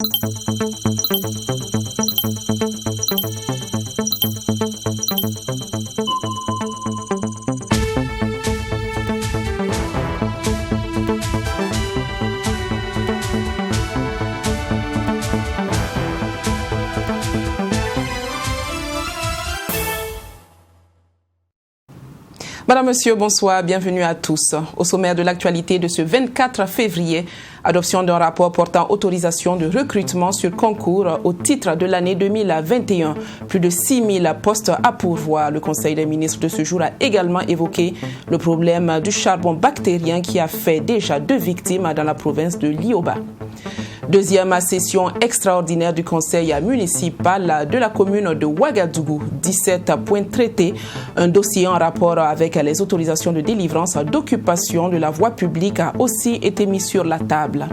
Madame, Monsieur, bonsoir, bienvenue à tous. Au sommaire de l'actualité de ce 24 février, adoption d'un rapport portant autorisation de recrutement sur concours au titre de l'année 2021. Plus de 6 000 postes à pourvoir. Le Conseil des ministres de ce jour a également évoqué le problème du charbon bactérien qui a fait déjà 2 victimes dans la province de l'Ioba. Deuxième session extraordinaire du conseil municipal de la commune de Ouagadougou. 17 points traités, un dossier en rapport avec les autorisations de délivrance d'occupation de la voie publique a aussi été mis sur la table.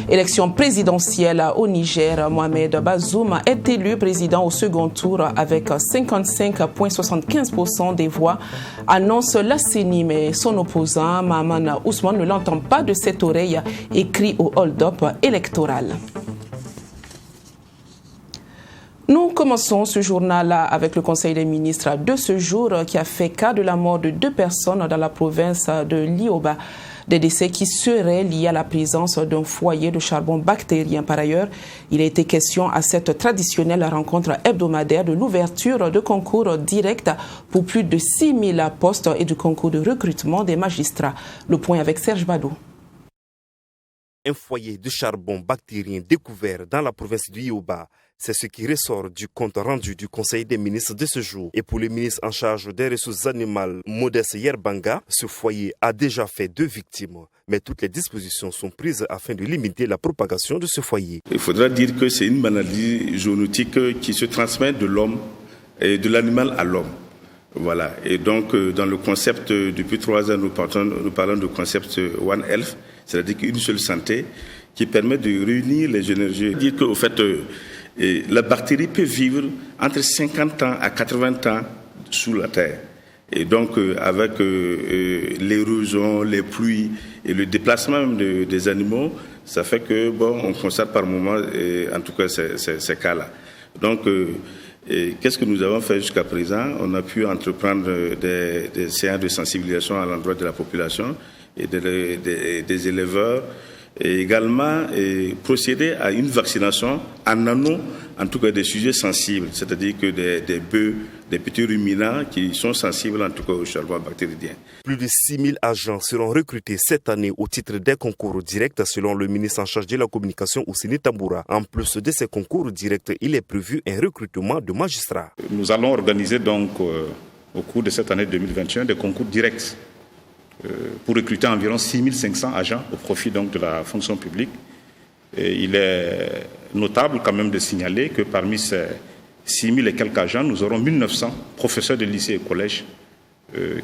Élection présidentielle au Niger, Mohamed Bazoum est élu président au second tour avec 55,75% des voix, annonce la CENI, mais son opposant, Mahaman Ousmane, ne l'entend pas de cette oreille et crie au hold-up électoral. Nous commençons ce journal avec le Conseil des ministres de ce jour qui a fait cas de la mort de 2 personnes dans la province de l'Ioba. Des décès qui seraient liés à la présence d'un foyer de charbon bactérien. Par ailleurs, il a été question à cette traditionnelle rencontre hebdomadaire de l'ouverture de concours directs pour plus de 6 000 postes et du concours de recrutement des magistrats. Le point avec Serge Badou. Un foyer de charbon bactérien découvert dans la province du Ioba. C'est ce qui ressort du compte rendu du Conseil des ministres de ce jour. Et pour le ministre en charge des ressources animales, Modeste Yerbanga, ce foyer a déjà fait 2 victimes. Mais toutes les dispositions sont prises afin de limiter la propagation de ce foyer. Il faudra dire que c'est une maladie zoonotique qui se transmet de l'homme et de l'animal à l'homme. Voilà. Et donc, dans le concept, depuis 3 ans, nous parlons du concept One Health, c'est-à-dire qu'une seule santé qui permet de réunir les énergies. Dire qu'au fait, la bactérie peut vivre entre 50 ans à 80 ans sous la terre. Et donc, avec l'érosion, les pluies et le déplacement même des animaux, ça fait que, on constate par moment, en tout cas, ces cas-là. Donc, qu'est-ce que nous avons fait jusqu'à présent? On a pu entreprendre des séances de sensibilisation à l'endroit de la population et des éleveurs, et également procéder à une vaccination en amont, en tout cas des sujets sensibles, c'est-à-dire que des bœufs, des petits ruminants qui sont sensibles en tout cas au charbon bactérien. Plus de 6 000 agents seront recrutés cette année au titre des concours directs selon le ministre en charge de la communication, Ousseini Tamboura. En plus de ces concours directs, il est prévu un recrutement de magistrats. Nous allons organiser donc au cours de cette année 2021 des concours directs pour recruter environ 6 500 agents au profit donc de la fonction publique. Et il est notable quand même de signaler que parmi ces 6 000 et quelques agents, nous aurons 1 900 professeurs de lycées et collèges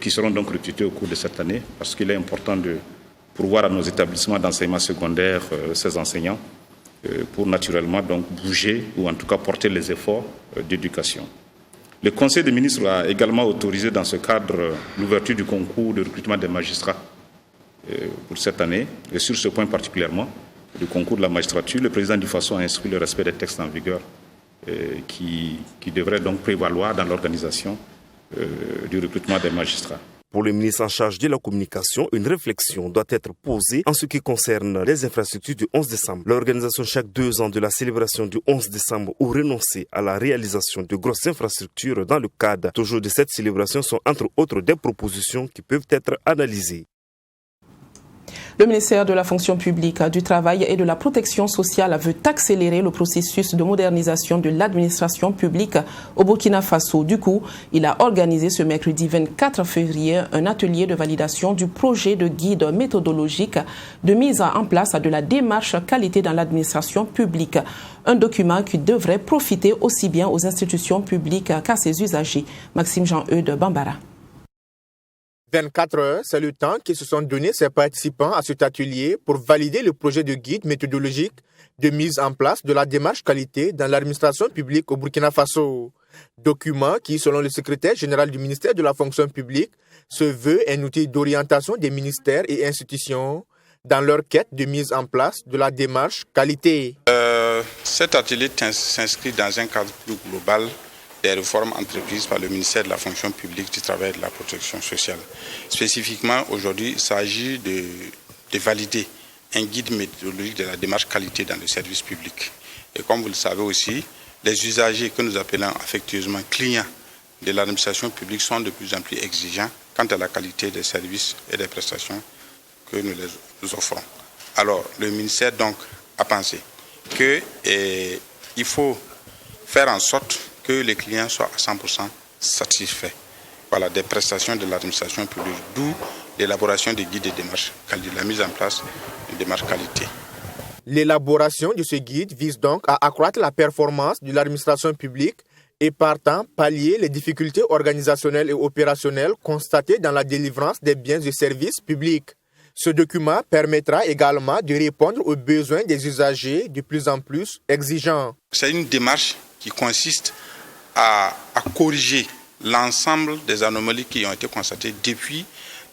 qui seront donc recrutés au cours de cette année, parce qu'il est important de pourvoir à nos établissements d'enseignement secondaire ces enseignants pour naturellement donc bouger ou en tout cas porter les efforts d'éducation. Le Conseil des ministres a également autorisé dans ce cadre l'ouverture du concours de recrutement des magistrats pour cette année. Et sur ce point particulièrement, du concours de la magistrature, le président du FASO a instruit le respect des textes en vigueur qui devraient donc prévaloir dans l'organisation du recrutement des magistrats. Pour le ministre en charge de la communication, une réflexion doit être posée en ce qui concerne les infrastructures du 11 décembre. L'organisation chaque 2 ans de la célébration du 11 décembre ou renoncer à la réalisation de grosses infrastructures dans le cadre toujours de cette célébration sont entre autres des propositions qui peuvent être analysées. Le ministère de la fonction publique, du travail et de la protection sociale veut accélérer le processus de modernisation de l'administration publique au Burkina Faso. Du coup, il a organisé ce mercredi 24 février un atelier de validation du projet de guide méthodologique de mise en place de la démarche qualité dans l'administration publique. Un document qui devrait profiter aussi bien aux institutions publiques qu'à ses usagers. Maxime Jean-Eudes Bambara. 24 heures, c'est le temps qu'ils se sont donnés ces participants à cet atelier pour valider le projet de guide méthodologique de mise en place de la démarche qualité dans l'administration publique au Burkina Faso. Document qui, selon le secrétaire général du ministère de la fonction publique, se veut un outil d'orientation des ministères et institutions dans leur quête de mise en place de la démarche qualité. cet atelier s'inscrit dans un cadre plus global des réformes entreprises par le ministère de la fonction publique, du travail et de la protection sociale. Spécifiquement, aujourd'hui, il s'agit de valider un guide méthodologique de la démarche qualité dans le service public. Et comme vous le savez aussi, les usagers que nous appelons affectueusement clients de l'administration publique sont de plus en plus exigeants quant à la qualité des services et des prestations que nous les offrons. Alors, le ministère donc a pensé qu'il faut faire en sorte que les clients soient à 100% satisfaits des prestations de l'administration publique, d'où l'élaboration des guides de démarche, la mise en place de démarche qualité. L'élaboration de ce guide vise donc à accroître la performance de l'administration publique et partant pallier les difficultés organisationnelles et opérationnelles constatées dans la délivrance des biens et services publics. Ce document permettra également de répondre aux besoins des usagers de plus en plus exigeants. C'est une démarche qui consiste à corriger l'ensemble des anomalies qui ont été constatées depuis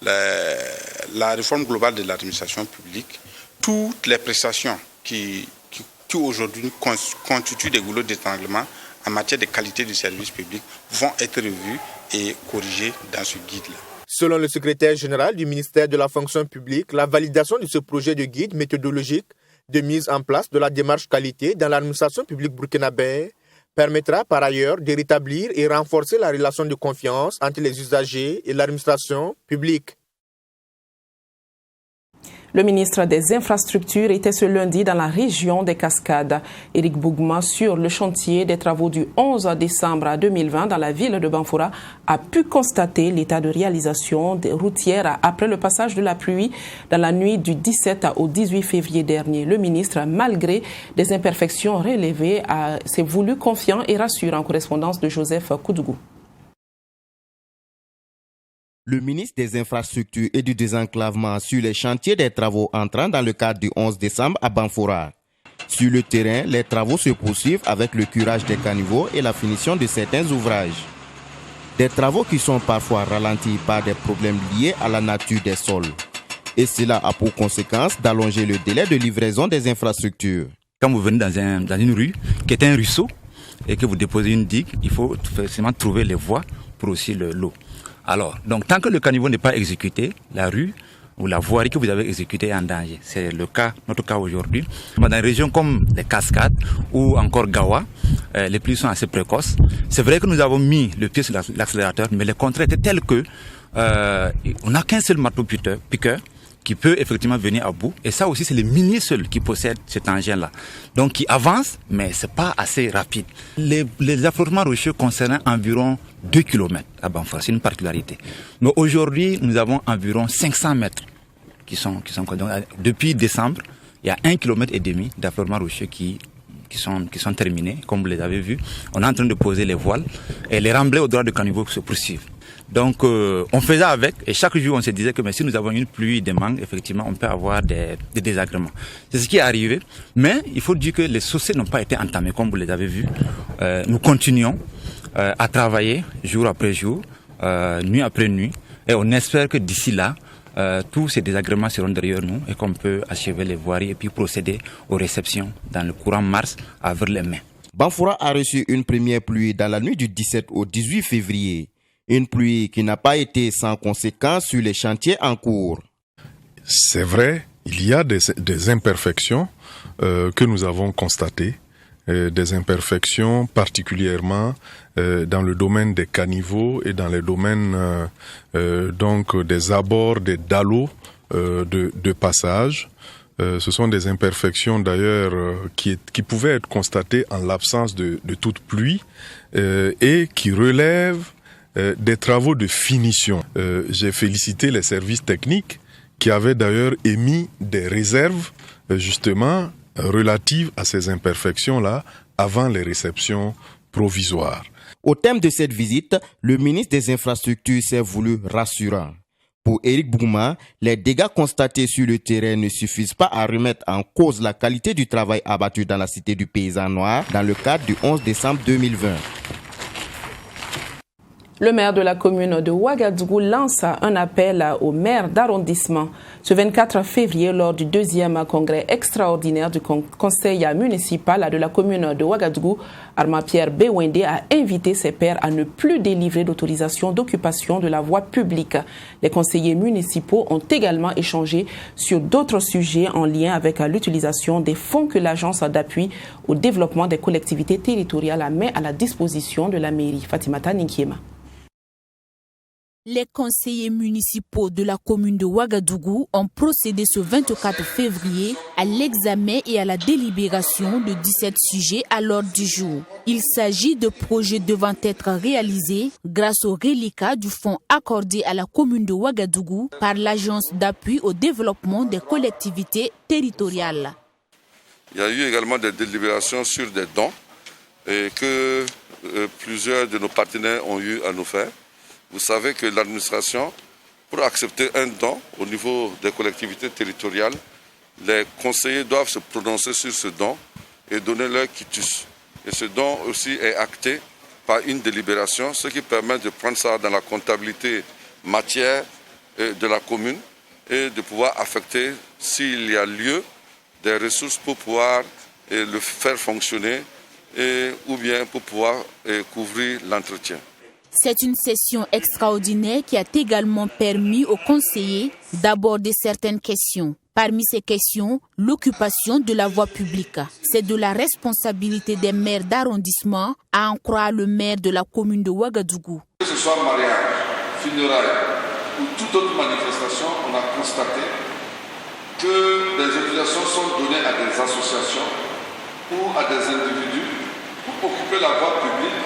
la réforme globale de l'administration publique. Toutes les prestations qui aujourd'hui constituent des goulots d'étranglement en matière de qualité du service public vont être revues et corrigées dans ce guide-là. Selon le secrétaire général du ministère de la fonction publique, la validation de ce projet de guide méthodologique de mise en place de la démarche qualité dans l'administration publique burkinabé permettra par ailleurs de rétablir et renforcer la relation de confiance entre les usagers et l'administration publique. Le ministre des Infrastructures était ce lundi dans la région des Cascades. Éric Bougma, sur le chantier des travaux du 11 décembre 2020 dans la ville de Banfora, a pu constater l'état de réalisation des routières après le passage de la pluie dans la nuit du 17 au 18 février dernier. Le ministre, malgré des imperfections relevées, s'est voulu confiant et rassurant en correspondance de Joseph Koudougou. Le ministre des Infrastructures et du Désenclavement sur les chantiers des travaux entrant dans le cadre du 11 décembre à Banfora. Sur le terrain, les travaux se poursuivent avec le curage des caniveaux et la finition de certains ouvrages. Des travaux qui sont parfois ralentis par des problèmes liés à la nature des sols. Et cela a pour conséquence d'allonger le délai de livraison des infrastructures. Quand vous venez dans une rue qui est un ruisseau et que vous déposez une digue, il faut forcément trouver les voies pour aussi l'eau. Alors, donc tant que le caniveau n'est pas exécuté, la rue ou la voirie que vous avez exécutée est en danger. C'est notre cas aujourd'hui. Dans des régions comme les Cascades ou encore Gawa, les pluies sont assez précoces. C'est vrai que nous avons mis le pied sur l'accélérateur, mais le contraire était tel que on n'a qu'un seul marteau piqueur qui peut effectivement venir à bout. Et ça aussi, c'est les miniers seuls qui possèdent cet engin-là. Donc, qui avance, mais c'est pas assez rapide. Les affleurements rocheux concernent environ 2 km à Banfora. C'est une particularité. Mais aujourd'hui, nous avons environ 500 mètres qui sont donc, depuis décembre, il y a 1,5 km d'affleurements rocheux qui sont terminés, comme vous les avez vus. On est en train de poser les voiles et les remblais au droit de caniveau se poursuivent. Donc on faisait avec et chaque jour on se disait que mais si nous avons une pluie de mangue, effectivement on peut avoir des désagréments. C'est ce qui est arrivé, mais il faut dire que les chaussées n'ont pas été entamées comme vous les avez vus. Nous continuons à travailler jour après jour, nuit après nuit et on espère que d'ici là, tous ces désagréments seront derrière nous et qu'on peut achever les voiries et puis procéder aux réceptions dans le courant mars avec les mains. Banfora a reçu une première pluie dans la nuit du 17 au 18 février. Une pluie qui n'a pas été sans conséquences sur les chantiers en cours. C'est vrai, il y a des imperfections que nous avons constatées, des imperfections particulièrement dans le domaine des caniveaux et dans les domaines donc des abords des dallots de passage. Ce sont des imperfections d'ailleurs qui pouvaient être constatées en l'absence de toute pluie et qui relèvent des travaux de finition. J'ai félicité les services techniques qui avaient d'ailleurs émis des réserves justement relatives à ces imperfections-là avant les réceptions provisoires. Au thème de cette visite, le ministre des Infrastructures s'est voulu rassurant. Pour Éric Bougma, les dégâts constatés sur le terrain ne suffisent pas à remettre en cause la qualité du travail abattu dans la cité du paysan noir dans le cadre du 11 décembre 2020. Le maire de la commune de Ouagadougou lance un appel aux maires d'arrondissement. Ce 24 février, lors du 2e congrès extraordinaire du conseil municipal de la commune de Ouagadougou, Armand-Pierre Bewende a invité ses pairs à ne plus délivrer d'autorisation d'occupation de la voie publique. Les conseillers municipaux ont également échangé sur d'autres sujets en lien avec l'utilisation des fonds que l'agence d'appui au développement des collectivités territoriales met à la disposition de la mairie. Fatimata Ninkiema. Les conseillers municipaux de la commune de Ouagadougou ont procédé ce 24 février à l'examen et à la délibération de 17 sujets à l'ordre du jour. Il s'agit de projets devant être réalisés grâce au reliquat du fonds accordé à la commune de Ouagadougou par l'agence d'appui au développement des collectivités territoriales. Il y a eu également des délibérations sur des dons que plusieurs de nos partenaires ont eu à nous faire. Vous savez que l'administration, pour accepter un don au niveau des collectivités territoriales, les conseillers doivent se prononcer sur ce don et donner leur quitus. Et ce don aussi est acté par une délibération, ce qui permet de prendre ça dans la comptabilité matière de la commune et de pouvoir affecter, s'il y a lieu, des ressources pour pouvoir le faire fonctionner ou bien pour pouvoir couvrir l'entretien. C'est une session extraordinaire qui a également permis aux conseillers d'aborder certaines questions. Parmi ces questions, l'occupation de la voie publique. C'est de la responsabilité des maires d'arrondissement, à en croire le maire de la commune de Ouagadougou. Que ce soit mariage, funérailles ou toute autre manifestation, on a constaté que des autorisations sont données à des associations ou à des individus pour occuper la voie publique,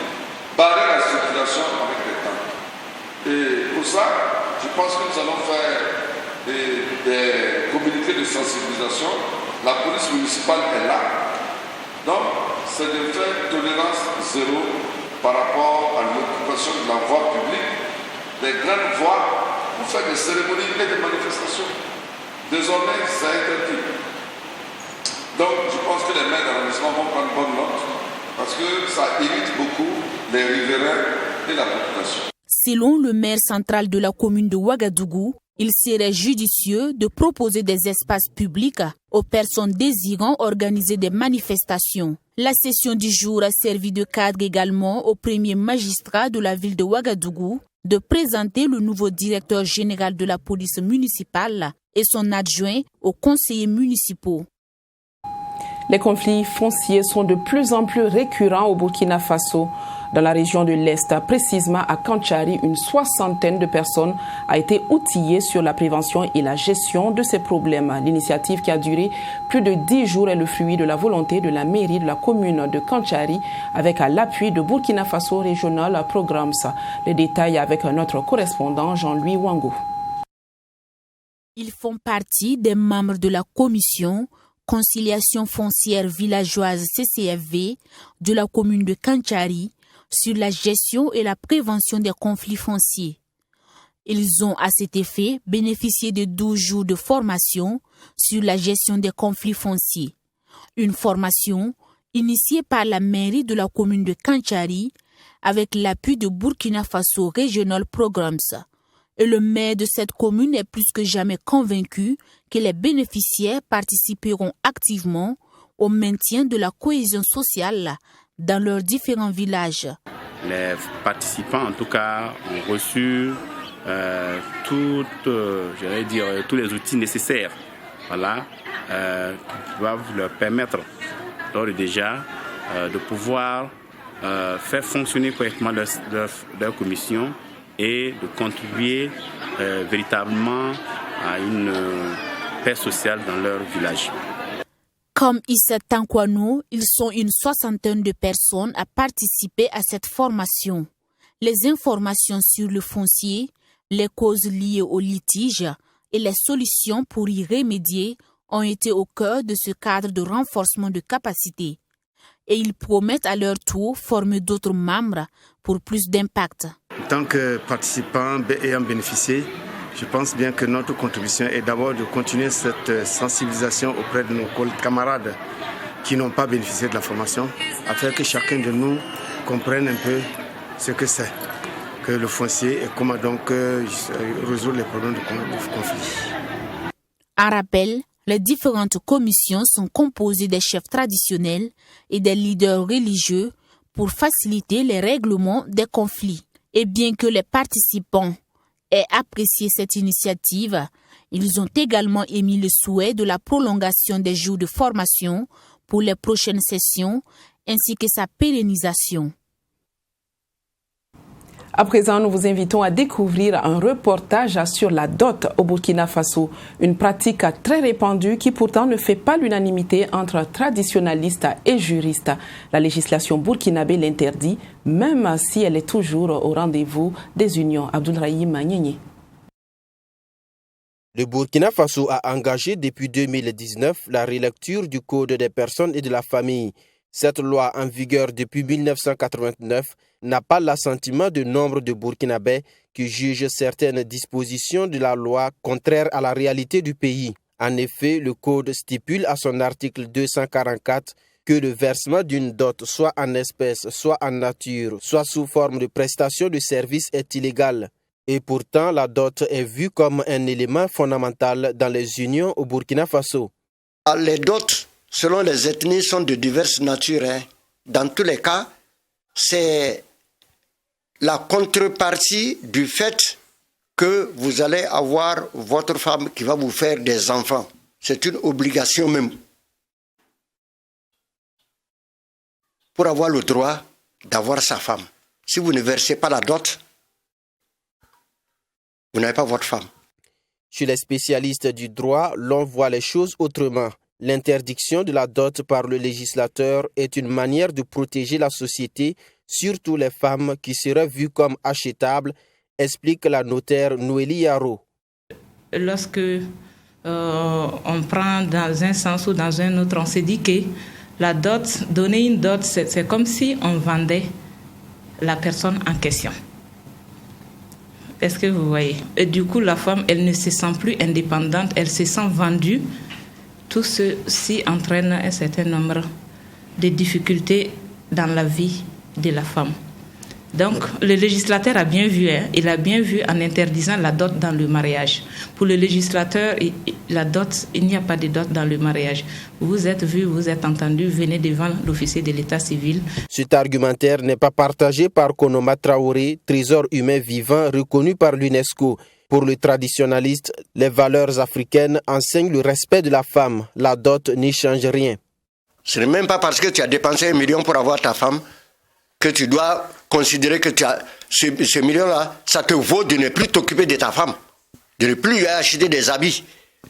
barrer la circulation avec les temps. Et pour ça, je pense que nous allons faire des communiqués de sensibilisation. La police municipale est là. Donc, c'est de faire tolérance zéro par rapport à l'occupation de la voie publique, des grandes voies pour faire des cérémonies et des manifestations. Désormais, ça est interdit. Donc, je pense que les maires d'arrondissement vont prendre bonne note parce que ça évite beaucoup les riverains et la population. Selon le maire central de la commune de Ouagadougou, il serait judicieux de proposer des espaces publics aux personnes désirant organiser des manifestations. La session du jour a servi de cadre également au premier magistrat de la ville de Ouagadougou de présenter le nouveau directeur général de la police municipale et son adjoint aux conseillers municipaux. Les conflits fonciers sont de plus en plus récurrents au Burkina Faso. Dans la région de l'Est, précisément à Kantchari, une soixantaine de personnes a été outillée sur la prévention et la gestion de ces problèmes. L'initiative qui a duré plus de 10 jours est le fruit de la volonté de la mairie de la commune de Kantchari avec l'appui de Burkina Faso Regional Programs. Les détails avec notre correspondant Jean-Louis Wango. Ils font partie des membres de la commission Conciliation foncière villageoise CCFV de la commune de Kantchari sur la gestion et la prévention des conflits fonciers. Ils ont à cet effet bénéficié de 12 jours de formation sur la gestion des conflits fonciers. Une formation initiée par la mairie de la commune de Kantchari avec l'appui de Burkina Faso Regional Programs. Et le maire de cette commune est plus que jamais convaincu que les bénéficiaires participeront activement au maintien de la cohésion sociale dans leurs différents villages. Les participants, en tout cas, ont reçu tous les outils nécessaires, qui doivent leur permettre d'ores et déjà de pouvoir faire fonctionner correctement leur commission et de contribuer véritablement à une paix sociale dans leur village. Comme Issa Tankwano, ils sont une soixantaine de personnes à participer à cette formation. Les informations sur le foncier, les causes liées au litige et les solutions pour y remédier ont été au cœur de ce cadre de renforcement de capacité. Et ils promettent à leur tour former d'autres membres pour plus d'impact. En tant que participants ayant bénéficié, je pense bien que notre contribution est d'abord de continuer cette sensibilisation auprès de nos camarades qui n'ont pas bénéficié de la formation, afin que chacun de nous comprenne un peu ce que c'est que le foncier et comment donc résoudre les problèmes de conflit. En rappel, les différentes commissions sont composées des chefs traditionnels et des leaders religieux pour faciliter les règlements des conflits. Et bien que les participants aient apprécié cette initiative, ils ont également émis le souhait de la prolongation des jours de formation pour les prochaines sessions ainsi que sa pérennisation. À présent, nous vous invitons à découvrir un reportage sur la dot au Burkina Faso, une pratique très répandue qui pourtant ne fait pas l'unanimité entre traditionalistes et juristes. La législation burkinabé l'interdit, même si elle est toujours au rendez-vous des unions. Abdoulrahim Magnéni. Le Burkina Faso a engagé depuis 2019 la relecture du Code des personnes et de la famille. Cette loi en vigueur depuis 1989 n'a pas l'assentiment de nombre de Burkinabés qui jugent certaines dispositions de la loi contraires à la réalité du pays. En effet, le Code stipule à son article 244 que le versement d'une dot soit en espèces, soit en nature, soit sous forme de prestation de services est illégal. Et pourtant, la dot est vue comme un élément fondamental dans les unions au Burkina Faso. Les dots, selon les ethnies, sont de diverses natures. Dans tous les cas, c'est la contrepartie du fait que vous allez avoir votre femme qui va vous faire des enfants. C'est une obligation même. Pour avoir le droit d'avoir sa femme. Si vous ne versez pas la dot, vous n'avez pas votre femme. Chez les spécialistes du droit, l'on voit les choses autrement. L'interdiction de la dot par le législateur est une manière de protéger la société, surtout les femmes qui seraient vues comme achetables, explique la notaire Noélie Yaro. Lorsque on prend dans un sens ou dans un autre, on se dit que la dot, donner une dot, c'est comme si on vendait la personne en question. Est-ce que vous voyez? Et du coup, la femme, elle ne se sent plus indépendante, elle se sent vendue. Tout ceci entraîne un certain nombre de difficultés dans la vie de la femme. Donc, le législateur a bien vu, il a bien vu en interdisant la dot dans le mariage. Pour le législateur, la dot, il n'y a pas de dot dans le mariage. Vous êtes vu, vous êtes entendu, venez devant l'officier de l'état civil. Cet argumentaire n'est pas partagé par Konoma Traoré, trésor humain vivant reconnu par l'UNESCO. Pour le traditionnaliste, les valeurs africaines enseignent le respect de la femme. La dot n'y change rien. Ce n'est même pas parce que tu as dépensé 1 million pour avoir ta femme que tu dois considérer que ce million-là, ça te vaut de ne plus t'occuper de ta femme, de ne plus lui acheter des habits,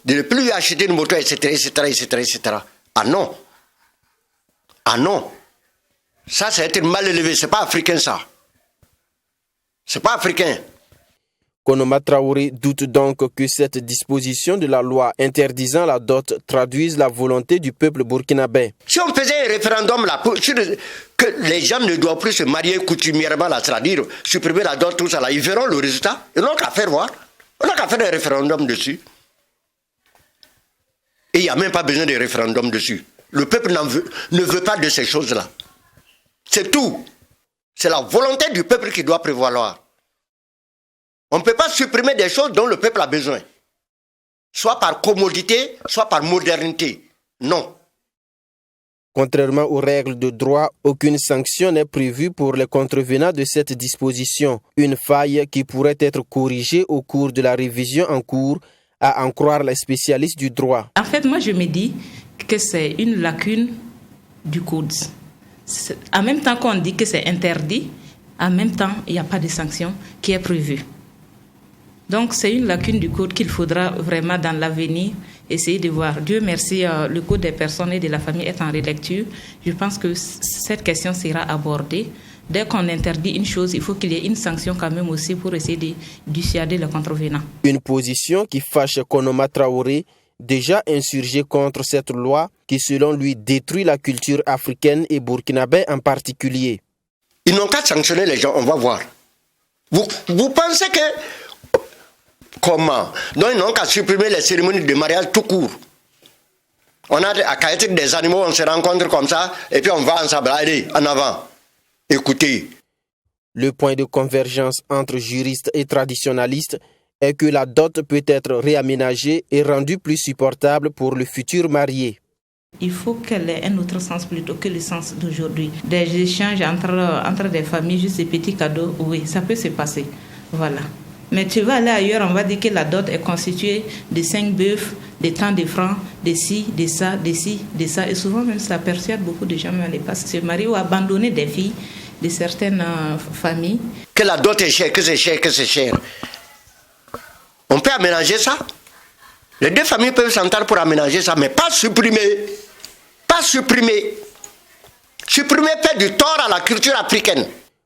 de ne plus lui acheter une moto, etc. Ah non. Ah non. Ça a été mal élevé. C'est pas africain, ça. C'est pas africain. Konoma Traoré doute donc que cette disposition de la loi interdisant la dot traduise la volonté du peuple burkinabé. Si on faisait un référendum là, que les gens ne doivent plus se marier coutumièrement, c'est-à-dire supprimer la dot, tout ça là, ils verront le résultat. Ils n'ont qu'à faire voir. On n'a qu'à faire un référendum dessus. Et il n'y a même pas besoin de référendum dessus. Le peuple ne veut pas de ces choses-là. C'est tout. C'est la volonté du peuple qui doit prévaloir. On ne peut pas supprimer des choses dont le peuple a besoin. Soit par commodité, soit par modernité. Non. Contrairement aux règles de droit, aucune sanction n'est prévue pour les contrevenants de cette disposition. Une faille qui pourrait être corrigée au cours de la révision en cours, à en croire les spécialistes du droit. En fait, moi je me dis que c'est une lacune du code. En même temps qu'on dit que c'est interdit, en même temps il n'y a pas de sanction qui est prévue. Donc c'est une lacune du code qu'il faudra vraiment dans l'avenir essayer de voir. Dieu merci, le code des personnes et de la famille est en relecture. Je pense que cette question sera abordée. Dès qu'on interdit une chose, il faut qu'il y ait une sanction quand même aussi pour essayer de dissuader le contrevenant. Une position qui fâche Konoma Traoré, déjà insurgé contre cette loi qui selon lui détruit la culture africaine et burkinabé en particulier. Ils n'ont qu'à sanctionner les gens, on va voir. Vous pensez que... Comment? Donc ils n'ont qu'à supprimer les cérémonies de mariage tout court. On a à Kaïtik des animaux, on se rencontre comme ça, et puis on va ensemble, allez, en avant. Écoutez. Le point de convergence entre juristes et traditionalistes est que la dot peut être réaménagée et rendue plus supportable pour le futur marié. Il faut qu'elle ait un autre sens plutôt que le sens d'aujourd'hui. Des échanges entre des familles, juste des petits cadeaux, oui, ça peut se passer. Voilà. Mais tu vas aller ailleurs, on va dire que la dot est constituée de 5 bœufs, de tant de francs, de ci, de ça, de ci, de ça. Et souvent même ça persuade beaucoup de gens à aller pas se marier ou abandonner des filles de certaines familles. Que la dot est chère, que c'est cher, que c'est cher. On peut aménager ça. Les deux familles peuvent s'entendre pour aménager ça, mais pas supprimer. Pas supprimer. Supprimer fait du tort à la culture africaine.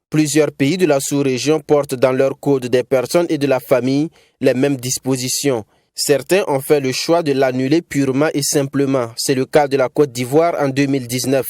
Plusieurs pays de la sous-région portent dans leur code des personnes et de la famille les mêmes dispositions. Certains ont fait le choix de l'annuler purement et simplement. C'est le cas de la Côte d'Ivoire en 2019.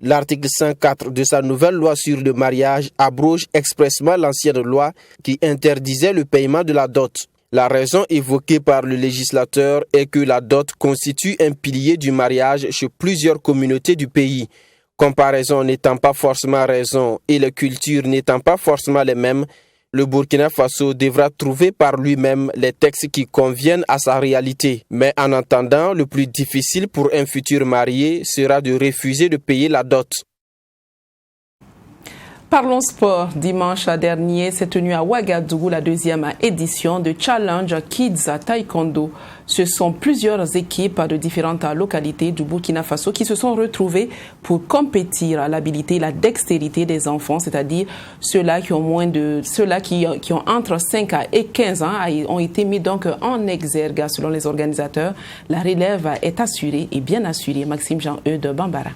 L'article 104 de sa nouvelle loi sur le mariage abroge expressément l'ancienne loi qui interdisait le paiement de la dot. La raison évoquée par le législateur est que la dot constitue un pilier du mariage chez plusieurs communautés du pays. Comparaison n'étant pas forcément raison et les cultures n'étant pas forcément les mêmes, le Burkina Faso devra trouver par lui-même les textes qui conviennent à sa réalité. Mais en attendant, le plus difficile pour un futur marié sera de refuser de payer la dot. Parlons sport. Dimanche dernier s'est tenue à Ouagadougou la 2e édition de Challenge Kids Taekwondo. Ce sont plusieurs équipes de différentes localités du Burkina Faso qui se sont retrouvées pour compétir à l'habilité et la dextérité des enfants, c'est-à-dire ceux-là qui ont entre 5 et 15 ans ont été mis donc en exergue selon les organisateurs. La relève est assurée et bien assurée. Maxime Jean-Eudes de Bambara.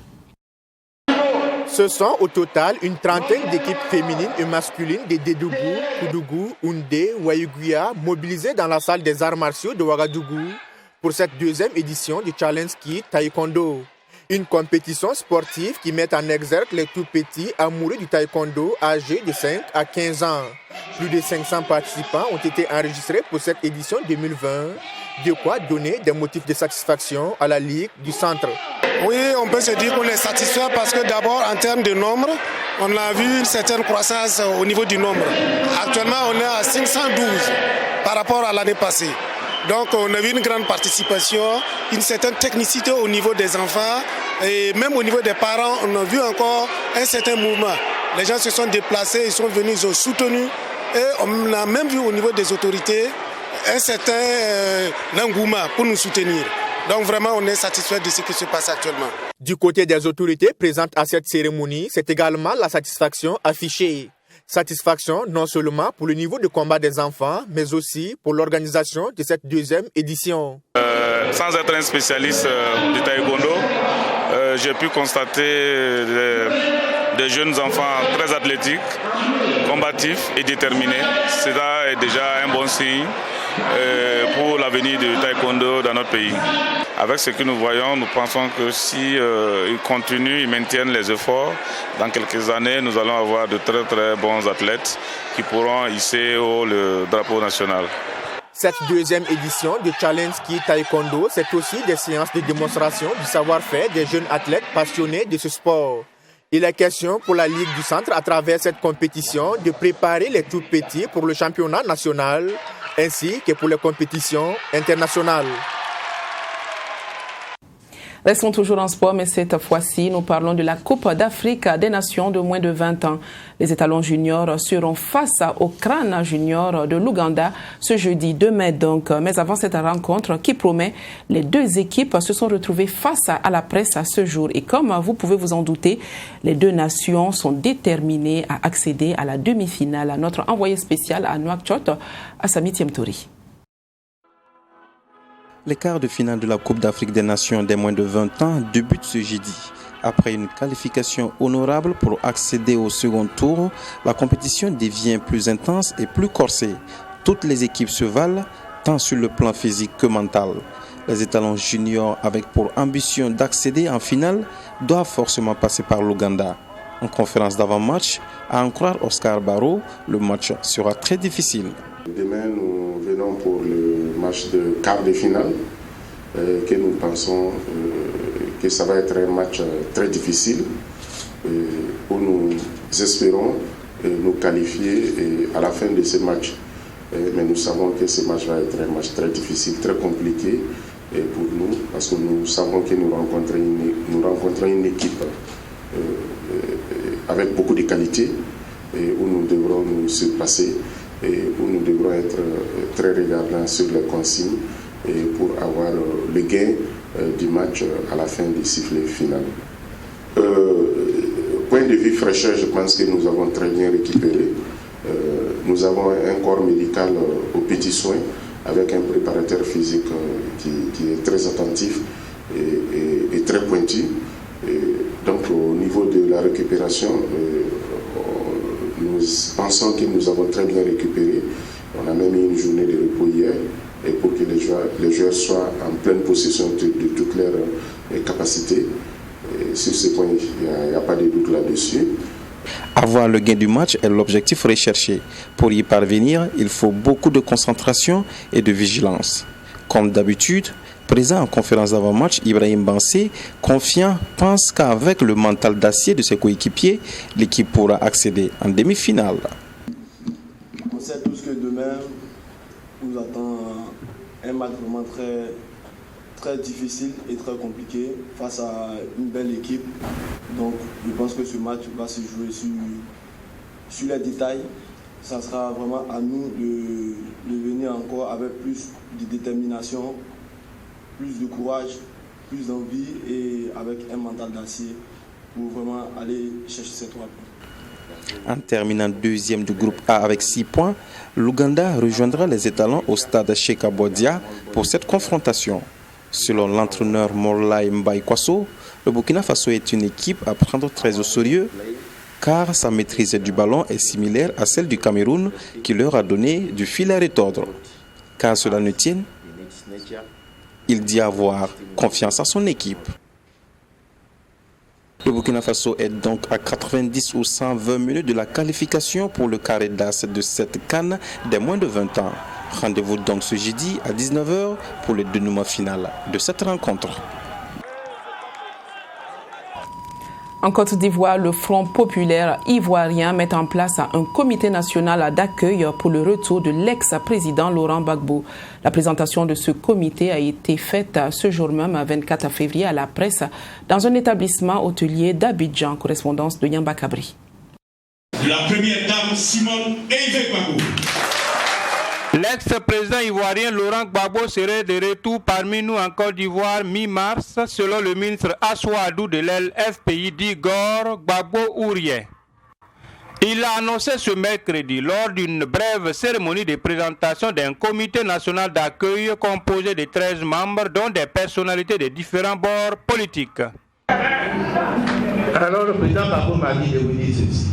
Ce sont au total une trentaine d'équipes féminines et masculines de Dédougou, Koudougou, Houndé, Waïguia mobilisées dans la salle des arts martiaux de Ouagadougou pour cette 2e édition du Challenge Kids Taekwondo. Une compétition sportive qui met en exergue les tout petits amoureux du taekwondo âgés de 5 à 15 ans. Plus de 500 participants ont été enregistrés pour cette édition 2020, de quoi donner des motifs de satisfaction à la Ligue du Centre. Oui, on peut se dire qu'on est satisfait parce que d'abord, en termes de nombre, on a vu une certaine croissance au niveau du nombre. Actuellement, on est à 512 par rapport à l'année passée. Donc, on a vu une grande participation, une certaine technicité au niveau des enfants et même au niveau des parents, on a vu encore un certain mouvement. Les gens se sont déplacés, ils sont venus, ils ont soutenu et on a même vu au niveau des autorités un certain engouement pour nous soutenir. Donc vraiment, on est satisfait de ce qui se passe actuellement. Du côté des autorités présentes à cette cérémonie, c'est également la satisfaction affichée. Satisfaction non seulement pour le niveau de combat des enfants, mais aussi pour l'organisation de cette 2e édition. Sans être un spécialiste du taekwondo, j'ai pu constater des jeunes enfants très athlétiques, combatifs et déterminés. C'est déjà un bon signe pour l'avenir du taekwondo dans notre pays. Avec ce que nous voyons, nous pensons que si ils continuent, ils maintiennent les efforts, dans quelques années, nous allons avoir de très très bons athlètes qui pourront hisser haut le drapeau national. Cette 2e édition de Challenge Kids Taekwondo, c'est aussi des séances de démonstration du savoir-faire des jeunes athlètes passionnés de ce sport. Il est question pour la Ligue du Centre, à travers cette compétition, de préparer les tout petits pour le championnat national, ainsi que pour les compétitions internationales. Restons toujours en sport, mais cette fois-ci, nous parlons de la Coupe d'Afrique des Nations de moins de 20 ans. Les étalons juniors seront face au crâne junior de l'Ouganda ce jeudi 2 mai donc. Mais avant cette rencontre qui promet, les deux équipes se sont retrouvées face à la presse à ce jour. Et comme vous pouvez vous en douter, les deux nations sont déterminées à accéder à la demi-finale. Notre envoyé spécial à Nouakchott, Assami Tiemtouri. Les quarts de finale de la Coupe d'Afrique des Nations des moins de 20 ans débutent ce jeudi. Après une qualification honorable pour accéder au second tour, la compétition devient plus intense et plus corsée. Toutes les équipes se valent, tant sur le plan physique que mental. Les étalons juniors, avec pour ambition d'accéder en finale, doivent forcément passer par l'Ouganda. En conférence d'avant-match, à en croire Oscar Barrow, le match sera très difficile. Demain, nous venons pour le match de quart de finale, que nous pensons que ça va être un match très difficile, où nous espérons nous qualifier à la fin de ce match. Mais nous savons que ce match va être un match très difficile, très compliqué pour nous, parce que nous savons que nous rencontrons une équipe avec beaucoup de qualités, où nous devrons nous surpasser et où nous devrons être très regardants sur les consignes pour avoir le gain du match à la fin du sifflet final. Point de vue fraîcheur, je pense que nous avons très bien récupéré. Nous avons un corps médical aux petits soins avec un préparateur physique qui est très attentif et très pointu. Donc au niveau de la récupération, nous pensons que nous avons très bien récupéré. On a même eu une journée de repos hier et pour que les joueurs soient en pleine possession de toutes leurs capacités. Et sur ce point, il n'y a pas de doute là-dessus. Avoir le gain du match est l'objectif recherché. Pour y parvenir, il faut beaucoup de concentration et de vigilance. Comme d'habitude, présent en conférence d'avant-match, Ibrahim Bansé, confiant, pense qu'avec le mental d'acier de ses coéquipiers, l'équipe pourra accéder en demi-finale. On sait tous que demain nous attend un match vraiment très difficile et très compliqué face à une belle équipe. Donc je pense que ce match va se jouer sur les détails. Ça sera vraiment à nous de venir encore avec plus de détermination, plus de courage, plus d'envie et avec un mental d'acier pour vraiment aller chercher ces 3 points. En terminant deuxième du groupe A avec 6 points, l'Ouganda rejoindra les étalons au stade Cheikh Abodia pour cette confrontation. Selon l'entraîneur Morlaye Mbaye-Kwasso, le Burkina Faso est une équipe à prendre très au sérieux car sa maîtrise du ballon est similaire à celle du Cameroun qui leur a donné du fil à retordre. Car cela ne tienne, il dit avoir confiance en son équipe. Le Burkina Faso est donc à 90 ou 120 minutes de la qualification pour le carré d'as de cette CAN des moins de 20 ans. Rendez-vous donc ce jeudi à 19h pour le dénouement final de cette rencontre. En Côte d'Ivoire, le Front populaire ivoirien met en place un comité national d'accueil pour le retour de l'ex-président Laurent Gbagbo. La présentation de ce comité a été faite ce jour même, 24 février, à la presse, dans un établissement hôtelier d'Abidjan, correspondance de Yamba Kabri. La première dame Simone Hervé Gbagbo. L'ex-président ivoirien Laurent Gbagbo serait de retour parmi nous en Côte d'Ivoire mi-mars, selon le ministre Assouadou de l'aile FPI d'Igor Gbagbo Ourien. Il a annoncé ce mercredi lors d'une brève cérémonie de présentation d'un comité national d'accueil composé de 13 membres, dont des personnalités de différents bords politiques. Alors le président Gbagbo m'a dit de vous dire ceci.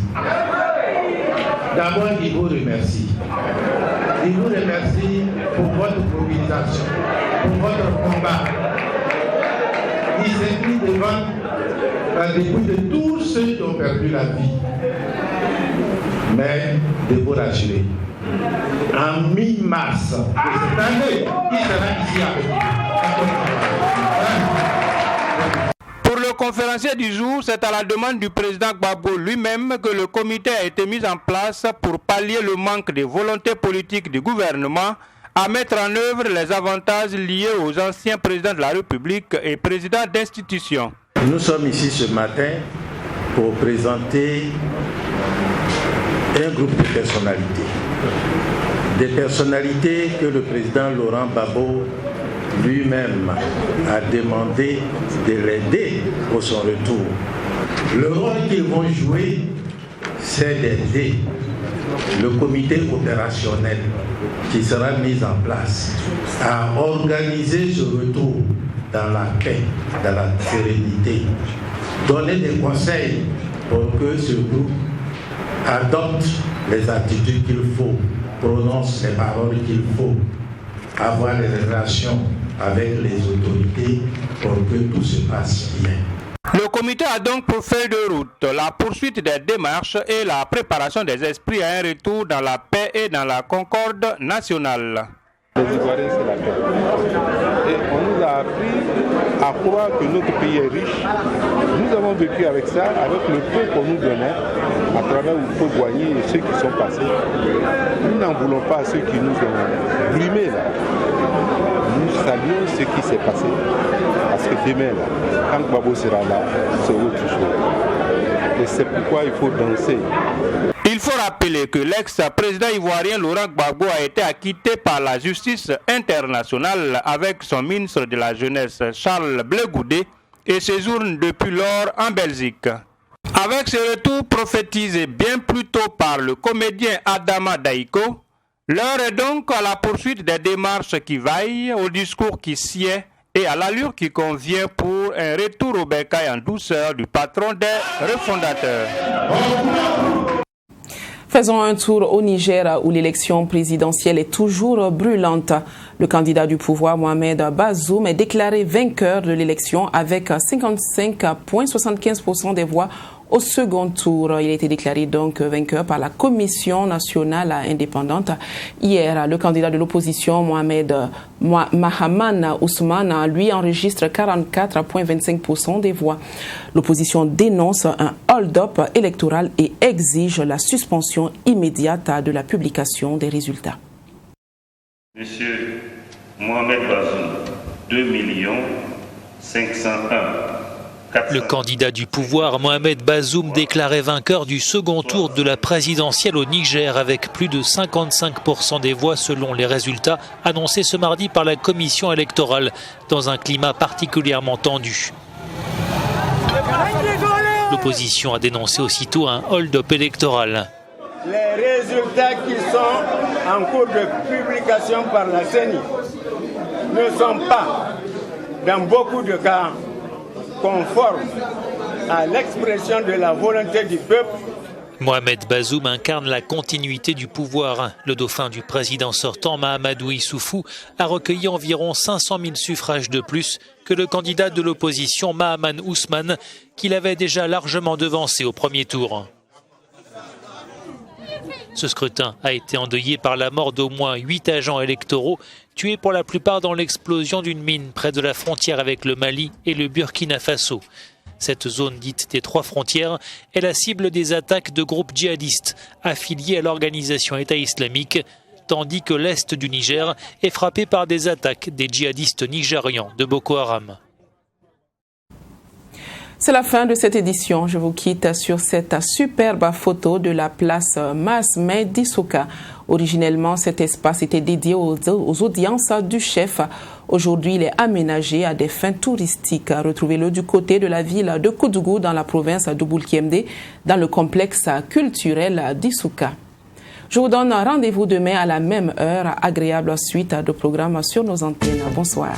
D'abord, il vous remercie. Il vous remercie pour votre mobilisation, pour votre combat. Il s'est mis devant dépit de tous ceux qui ont perdu la vie. Mais de vous rassurer, en mi-mars de cette année, il sera ici avec nous. Pour le conférencier du jour, c'est à la demande du président Gbagbo lui-même que le comité a été mis en place pour pallier le manque de volonté politique du gouvernement à mettre en œuvre les avantages liés aux anciens présidents de la République et présidents d'institutions. Nous sommes ici ce matin pour présenter un groupe de personnalités. Des personnalités que le président Laurent Gbagbo lui-même a demandé de l'aider pour son retour. Le rôle qu'ils vont jouer, c'est d'aider le comité opérationnel qui sera mis en place à organiser ce retour dans la paix, dans la sérénité, donner des conseils pour que ce groupe adopte les attitudes qu'il faut, prononce les paroles qu'il faut, avoir des relations avec les autorités pour que tout se passe bien. Le comité a donc pour feuille de route la poursuite des démarches et la préparation des esprits à un retour dans la paix et dans la concorde nationale. Les Ivoiriens, c'est la paix. Et on nous a appris à croire que notre pays est riche. Nous avons vécu avec ça, avec le peu qu'on nous donnait, à travers il faut voyer ceux qui sont passés. Nous n'en voulons pas à ceux qui nous ont brumés là. Nous saluons ce qui s'est passé. Parce que demain, là, quand Gbagbo sera là, c'est autre chose. Et c'est pourquoi il faut danser. Il faut rappeler que l'ex-président ivoirien Laurent Gbagbo a été acquitté par la justice internationale avec son ministre de la Jeunesse Charles Blé Goudé et séjourne depuis lors en Belgique. Avec ce retour prophétisé bien plus tôt par le comédien Adama Daïko, l'heure est donc à la poursuite des démarches qui vaillent, au discours qui sied et à l'allure qui convient pour un retour au bercail en douceur du patron des refondateurs. Faisons un tour au Niger où l'élection présidentielle est toujours brûlante. Le candidat du pouvoir, Mohamed Bazoum, est déclaré vainqueur de l'élection avec 55,75% des voix au second tour. Il a été déclaré donc vainqueur par la Commission nationale indépendante. Hier, le candidat de l'opposition, Mahaman Ousmane, lui enregistre 44,25% des voix. L'opposition dénonce un hold-up électoral et exige la suspension immédiate de la publication des résultats. Monsieur Mohamed Bazoum, 2 501. Le candidat du pouvoir, Mohamed Bazoum, déclaré vainqueur du second tour de la présidentielle au Niger avec plus de 55% des voix selon les résultats annoncés ce mardi par la commission électorale dans un climat particulièrement tendu. L'opposition a dénoncé aussitôt un hold-up électoral. Les résultats qui sont en cours de publication par la CENI ne sont pas, dans beaucoup de cas, conformes à l'expression de la volonté du peuple. Mohamed Bazoum incarne la continuité du pouvoir. Le dauphin du président sortant, Mahamadou Issoufou, a recueilli environ 500 000 suffrages de plus que le candidat de l'opposition, Mahaman Ousmane, qu'il avait déjà largement devancé au premier tour. Ce scrutin a été endeuillé par la mort d'au moins 8 agents électoraux, tués pour la plupart dans l'explosion d'une mine près de la frontière avec le Mali et le Burkina Faso. Cette zone dite des 3 frontières est la cible des attaques de groupes djihadistes affiliés à l'organisation État islamique, tandis que l'est du Niger est frappé par des attaques des djihadistes nigérians de Boko Haram. C'est la fin de cette édition. Je vous quitte sur cette superbe photo de la place Masmed d'Issouka. Originellement, cet espace était dédié aux audiences du chef. Aujourd'hui, il est aménagé à des fins touristiques. Retrouvez-le du côté de la ville de Koudougou dans la province de Boulkiemde, dans le complexe culturel d'Issouka. Je vous donne rendez-vous demain à la même heure. Agréable suite de programmes sur nos antennes. Bonsoir.